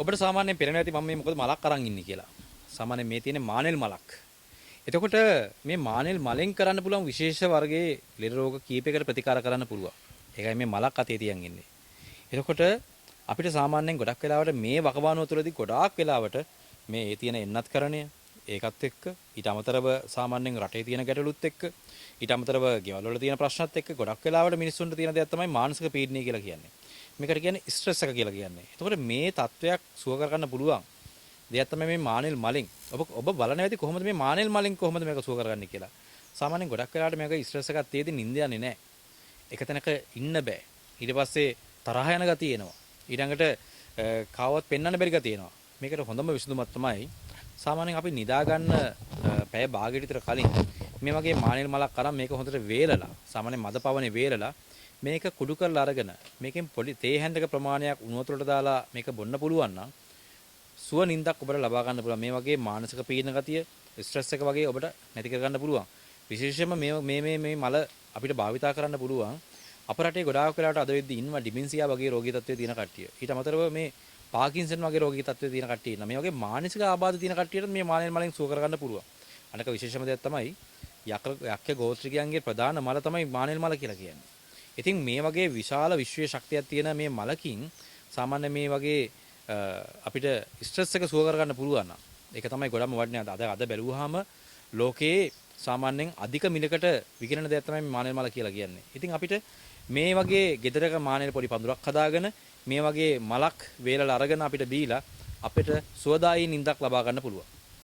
ඔබට සාමාන්‍යයෙන් පේනවා ඇති මම මේ මොකද මලක් අරන් ඉන්නේ කියලා. සාමාන්‍යයෙන් මේ තියෙන මානෙල් මලක්. එතකොට මේ මානෙල් මලෙන් කරන්න පුළුවන් විශේෂ වර්ගයේ ලෙඩ රෝග කීපයකට ප්‍රතිකාර කරන්න පුළුවන්. ඒකයි මේ මලක් අතේ තියන් ඉන්නේ. එතකොට අපිට සාමාන්‍යයෙන් ගොඩක් වෙලාවට මේ වකවානුව තුළදී ගොඩාක් වෙලාවට මේ තියෙන එන්නත් කරණය ඒකත් එක්ක ඊට අමතරව සාමාන්‍යයෙන් රටේ තියෙන ගැටලුත් එක්ක ඊට අමතරව ගෙවල් වල තියෙන ප්‍රශ්නත් එක්ක ගොඩක් වෙලාවට මිනිස්සුන්ට තියෙන දෙයක් තමයි මානසික පීඩනය කියලා කියන්නේ. මේකට කියන්නේ ස්ට්‍රෙස් එක කියලා කියන්නේ. එතකොට මේ තත්වයක් සුව කරගන්න පුළුවන් දෙයක් තමයි මේ මානෙල් මලෙන්. ඔබ බලන ඇති කොහොමද මේ මානෙල් මලෙන් කොහොමද මේක සුව කරගන්නේ කියලා. සාමාන්‍යයෙන් ගොඩක් වෙලාවට මේක ස්ට්‍රෙස් එකක් තියෙද්දි නිින්ද යන්නේ නැහැ. එක තැනක ඉන්න බෑ. ඊට පස්සේ තරහ යන ගතිය එනවා. ඊළඟට කාවත් පෙන්වන්න බැරි ගතිය එනවා. මේකට හොඳම විසඳුමක් තමයි සාමාන්‍යයෙන් අපි නිදා ගන්න පැය භාගයට විතර කලින් මේ වගේ මානෙල් මලක් අරන් මේක හොඳට වේලලා සාමාන්‍යයෙන් මද පවනේ වේලලා මේක කුඩු කරලා අරගෙන මේකෙන් පොඩි තේ හැන්දක ප්‍රමාණයක් උණු වතුරට දාලා මේක බොන්න පුළුවන් නම් සුව නිින්දක් ඔබට ලබා ගන්න පුළුවන්. මේ වගේ මානසික පීඩන ගතිය ස්ට්‍රෙස් එක වගේ ඔබට නැති කර ගන්න පුළුවන්. විශේෂයෙන්ම මේ මල අපිට භාවිතා කරන්න පුළුවන් අප රටේ ගොඩාක් වෙලාවට අද වෙද්දී ඉන්නවා ඩිමෙන්සියා වගේ රෝගී තත්ත්වයේ තියෙන කට්ටිය. ඊට අමතරව මේ පාකින්සන් වගේ රෝගී තත්ත්වයේ තියෙන කට්ටිය ඉන්නවා. මේ වගේ මානසික ආබාධ තියෙන කට්ටියට මේ මානෙල් මලෙන් සුව කරගන්න පුළුවන්. අනක විශේෂම දෙයක් තමයි යක්ක ගෝත්‍රිකයන්ගේ ප්‍රධාන මල තමයි මානෙල් මල කියලා කියන්නේ. ඉතින් මේ වගේ විශාල විශ්වීය ශක්තියක් තියෙන මේ මලකින් සාමාන්‍ය මේ වගේ අපිට ස්ට්‍රෙස් එක සුව කරගන්න පුළුවන් නම් ඒක තමයි ගොඩක්ම වටින අද බැලුවාම ලෝකයේ සාමාන්‍යයෙන් අධික මිලකට විකිරණ දෙයක් තමයි මේ මානෙල් මල කියලා කියන්නේ. ඉතින් අපිට මේ වගේ ගෙදරක මානෙල් පොඩි පඳුරක් හදාගෙන මේ වගේ මලක් වේලලා අරගෙන අපිට බීලා අපිට සුවදායී නිින්දක් ලබා ගන්න පුළුවන්.